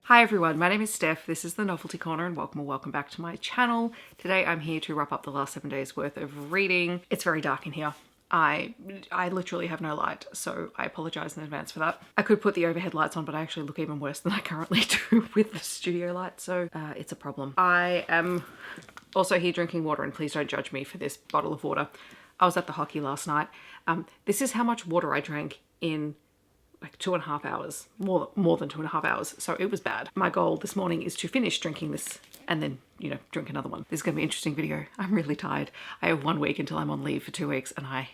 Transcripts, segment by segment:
Hi everyone, my name is Steph, this is the Novelty Corner and welcome back to my channel. Today I'm here to wrap up the last 7 days worth of reading. It's very dark in here. I literally have no light, so I apologise in advance for that. I could put the overhead lights on, but I actually look even worse than I currently do with the studio light, so it's a problem. I am also here drinking water, and please don't judge me for this bottle of water. I was at the hockey last night. This is how much water I drank in like 2.5 hours, more than 2.5 hours. So it was bad. My goal this morning is to finish drinking this and then, drink another one. This is gonna be an interesting video. I'm really tired. I have 1 week until I'm on leave for 2 weeks and I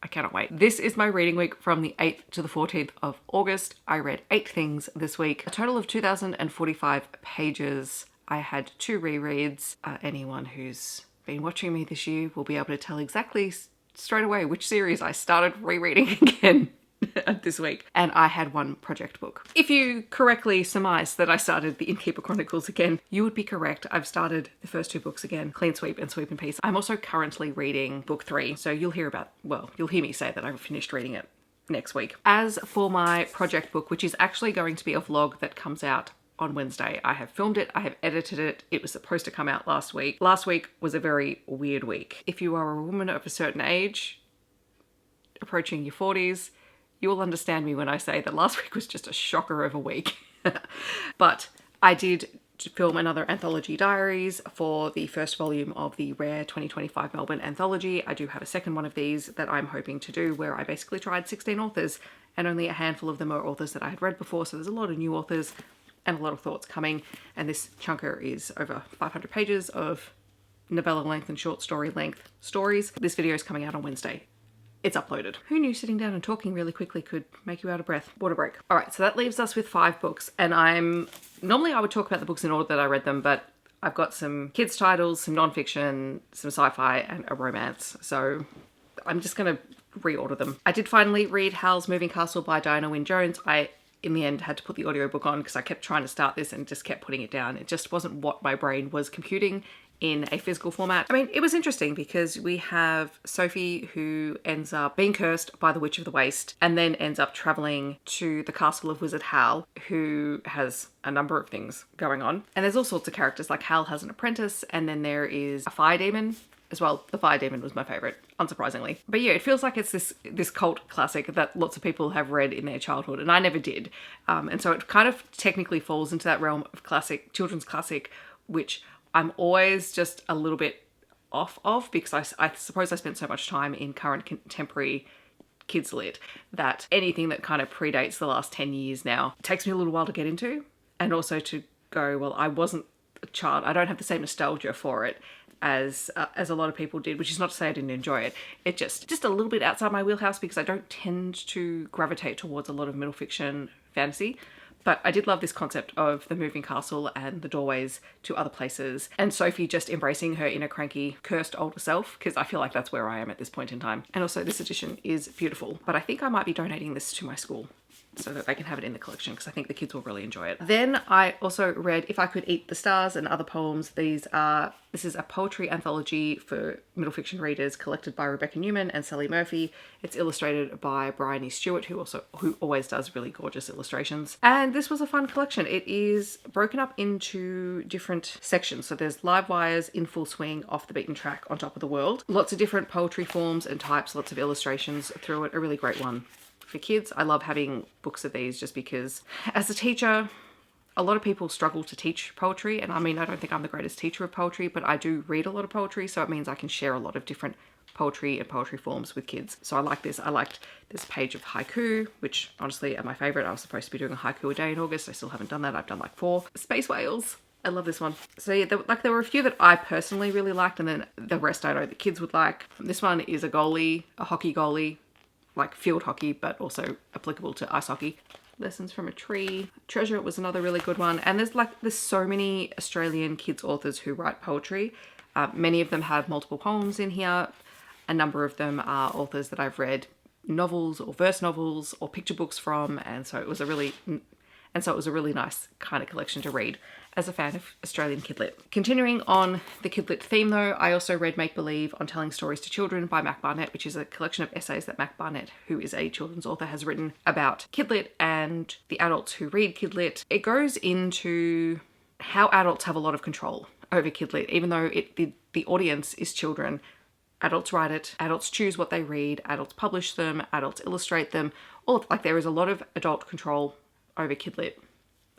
cannot wait. This is my reading week from the 8th to the 14th of August. I read 8 things this week, a total of 2,045 pages. I had 2 rereads. Anyone who's been watching me this year will be able to tell exactly straight away which series I started rereading again this week. And I had 1 project book. If you correctly surmise that I started the Innkeeper Chronicles again, you would be correct. I've started the first 2 books again, Clean Sweep and Sweep in Peace. I'm also currently reading book 3, so you'll hear me say that I've finished reading it next week. As for my project book, which is actually going to be a vlog that comes out on Wednesday, I have filmed it, I have edited it. It was supposed to come out last week. Last week was a very weird week. If you are a woman of a certain age, approaching your 40s, you will understand me when I say that last week was just a shocker of a week. But I did film another Anthology diaries for the first volume of the Rare 2025 Melbourne Anthology. I do have a second one of these that I'm hoping to do, where I basically tried 16 authors and only a handful of them are authors that I had read before. So there's a lot of new authors and a lot of thoughts coming. And this chunker is over 500 pages of novella length and short story length stories. This video is coming out on Wednesday. It's uploaded. Who knew sitting down and talking really quickly could make you out of breath? Water break. All right, so that leaves us with 5 books, and normally I would talk about the books in order that I read them, but I've got some kids titles, some non-fiction, some sci-fi, and a romance. So I'm just gonna reorder them. I did finally read Howl's Moving Castle by Diana Wynne Jones. I, in the end, had to put the audiobook on because I kept trying to start this and just kept putting it down. It just wasn't what my brain was computing in a physical format. I mean, it was interesting because we have Sophie, who ends up being cursed by the Witch of the Waste and then ends up traveling to the castle of Wizard Howl, who has a number of things going on. And there's all sorts of characters, like Howl has an apprentice, and then there is a fire demon as well. The fire demon was my favorite, unsurprisingly. But yeah, it feels like it's this cult classic that lots of people have read in their childhood, and I never did. And so it kind of technically falls into that realm of classic, children's classic, which I'm always just a little bit off of, because I suppose I spent so much time in current contemporary kids lit that anything that kind of predates the last 10 years now takes me a little while to get into. And also to go, well, I wasn't a child, I don't have the same nostalgia for it as a lot of people did, which is not to say I didn't enjoy it. It just a little bit outside my wheelhouse, because I don't tend to gravitate towards a lot of middle fiction fantasy. But I did love this concept of the moving castle and the doorways to other places, and Sophie just embracing her inner cranky, cursed older self, because I feel like that's where I am at this point in time. And also this edition is beautiful, but I think I might be donating this to my school so that they can have it in the collection, because I think the kids will really enjoy it. Then I also read If I Could Eat the Stars and Other Poems. This is a poetry anthology for middle fiction readers collected by Rebecca Newman and Sally Murphy. It's illustrated by Bryony Stewart, who always does really gorgeous illustrations. And this was a fun collection. It is broken up into different sections. So there's live wires in full swing, off the beaten track, on top of the world. Lots of different poetry forms and types, lots of illustrations through it. A really great one for kids. I love having books of these just because as a teacher, a lot of people struggle to teach poetry. And I mean, I don't think I'm the greatest teacher of poetry, but I do read a lot of poetry. So it means I can share a lot of different poetry and poetry forms with kids. So I like this. I liked this page of haiku, which honestly are my favorite. I was supposed to be doing a haiku a day in August. I still haven't done that. I've done like 4. Space whales. I love this one. So yeah, there were a few that I personally really liked, and then the rest I know the kids would like. This one is a hockey goalie, like field hockey, but also applicable to ice hockey. Lessons from a Tree. Treasure was another really good one. And there's so many Australian kids authors who write poetry. Many of them have multiple poems in here. A number of them are authors that I've read novels or verse novels or picture books from. And so it was a really And so it was a really nice kind of collection to read as a fan of Australian kidlit. Continuing on the kidlit theme though, I also read Make Believe on Telling Stories to Children by Mac Barnett, which is a collection of essays that Mac Barnett, who is a children's author, has written about kidlit and the adults who read kidlit. It goes into how adults have a lot of control over kidlit, even though the audience is children. Adults write it, adults choose what they read, adults publish them, adults illustrate them. There is a lot of adult control over kidlit,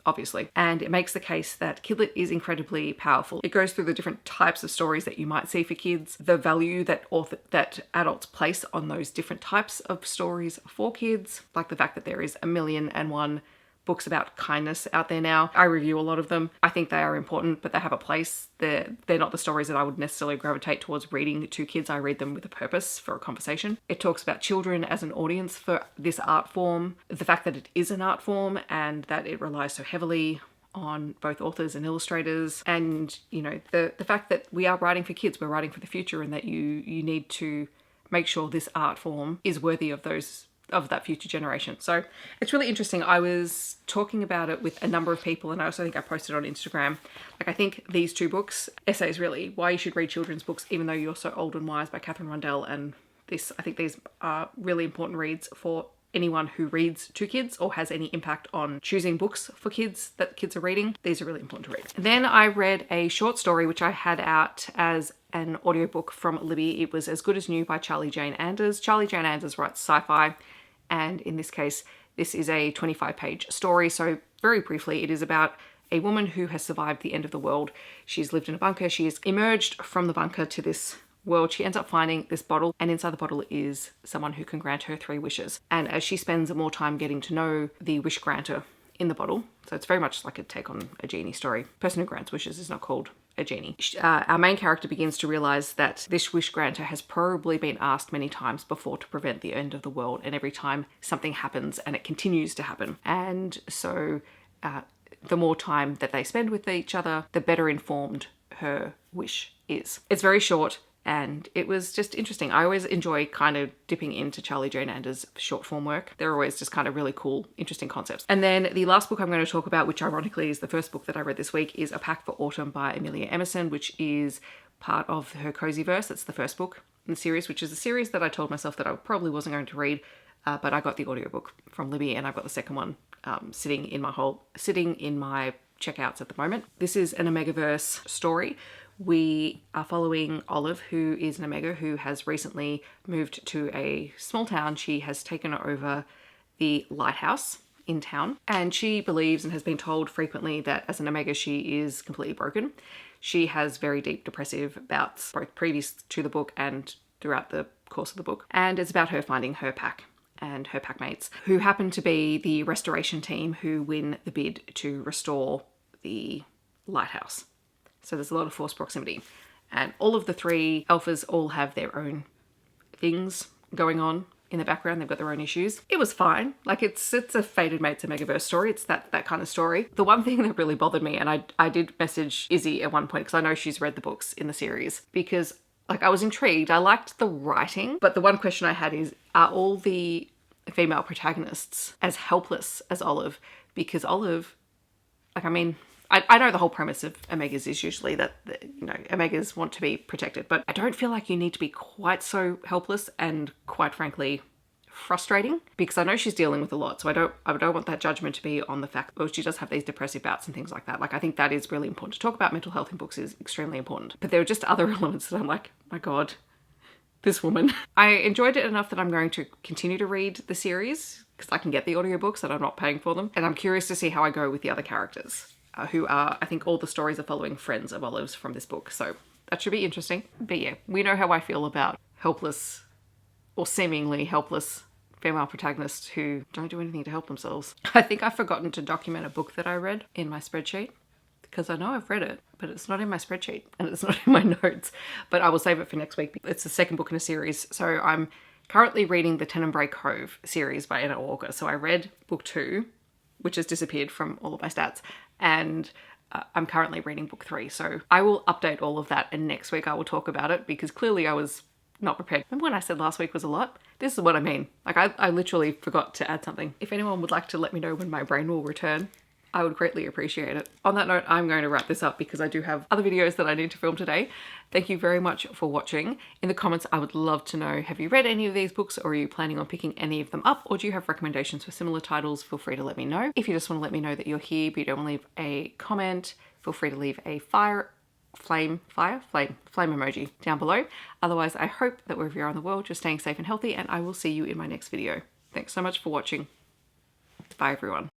obviously. And it makes the case that kidlit is incredibly powerful. It goes through the different types of stories that you might see for kids, the value that adults place on those different types of stories for kids, like the fact that there is 1,000,001 books about kindness out there now. I review a lot of them. I think they are important, but they have a place. They're not the stories that I would necessarily gravitate towards reading to kids. I read them with a purpose, for a conversation. It talks about children as an audience for this art form, the fact that it is an art form and that it relies so heavily on both authors and illustrators, and the fact that we are writing for kids, we're writing for the future, and that you need to make sure this art form is worthy of that future generation. So it's really interesting. I was talking about it with a number of people, and I also think I posted on Instagram. I think these two books, essays really, Why You Should Read Children's Books Even Though You're So Old and Wise by Catherine Rundell, and I think these are really important reads for anyone who reads to kids or has any impact on choosing books for kids that kids are reading. These are really important to read. Then I read a short story which I had out as an audiobook from Libby. It was As Good as New by Charlie Jane Anders. Charlie Jane Anders writes sci-fi, and in this case, this is a 25-page story. So very briefly, it is about a woman who has survived the end of the world. She's lived in a bunker. She has emerged from the bunker to this world. She ends up finding this bottle, and inside the bottle is someone who can grant her 3 wishes. And as she spends more time getting to know the wish granter in the bottle, so it's very much like a take on a genie story. Person who grants wishes is not called a genie. Our main character begins to realize that this wish granter has probably been asked many times before to prevent the end of the world, and every time something happens, and it continues to happen. And so the more time that they spend with each other, the better informed her wish is. It's very short, and it was just interesting. I always enjoy kind of dipping into Charlie Jane Anders' short form work. They're always just kind of really cool, interesting concepts. And then the last book I'm going to talk about, which ironically is the first book that I read this week, is A Pack for Autumn by Emilia Emerson, which is part of her Cozy Verse. It's the first book in the series, which is a series that I told myself that I probably wasn't going to read, but I got the audiobook from Libby, and I've got the second one sitting in my checkouts at the moment. This is an Omegaverse story. We are following Olive, who is an Omega who has recently moved to a small town. She has taken over the lighthouse in town, and she believes and has been told frequently that as an Omega she is completely broken. She has very deep depressive bouts, both previous to the book and throughout the course of the book. And it's about her finding her pack and her pack mates, who happen to be the restoration team who win the bid to restore the lighthouse. So there's a lot of forced proximity. And all of the 3 alphas all have their own things going on in the background. They've got their own issues. It was fine. It's a Fated Mates Omegaverse story. It's that kind of story. The one thing that really bothered me, and I did message Izzy at one point, because I know she's read the books in the series, because I was intrigued. I liked the writing, but the one question I had is, are all the female protagonists as helpless as Olive? Because Olive, I know the whole premise of Omegas is usually that, Omegas want to be protected, but I don't feel like you need to be quite so helpless and, quite frankly, frustrating, because I know she's dealing with a lot. So I don't want that judgment to be on the fact that she does have these depressive bouts and things like that. I think that is really important. To talk about mental health in books is extremely important. But there are just other elements that I'm like, my God, this woman. I enjoyed it enough that I'm going to continue to read the series because I can get the audiobooks and I'm not paying for them. And I'm curious to see how I go with the other characters. Who are, I think all the stories are following friends of Olive's from this book. So that should be interesting. But yeah, we know how I feel about helpless or seemingly helpless female protagonists who don't do anything to help themselves. I think I've forgotten to document a book that I read in my spreadsheet, because I know I've read it, but it's not in my spreadsheet and it's not in my notes. But I will save it for next week. It's the second book in a series. So I'm currently reading the Tenebrae Cove series by Anna Walker. So I read book 2, which has disappeared from all of my stats, and I'm currently reading book 3. So I will update all of that, and next week I will talk about it, because clearly I was not prepared. Remember when I said last week was a lot? This is what I mean. I literally forgot to add something. If anyone would like to let me know when my brain will return, I would greatly appreciate it. On that note, I'm going to wrap this up because I do have other videos that I need to film today. Thank you very much for watching. In the comments, I would love to know, have you read any of these books, or are you planning on picking any of them up, or do you have recommendations for similar titles? Feel free to let me know. If you just want to let me know that you're here but you don't want to leave a comment, feel free to leave a flame emoji down below. Otherwise, I hope that wherever you are in the world, you're staying safe and healthy, and I will see you in my next video. Thanks so much for watching. Bye everyone.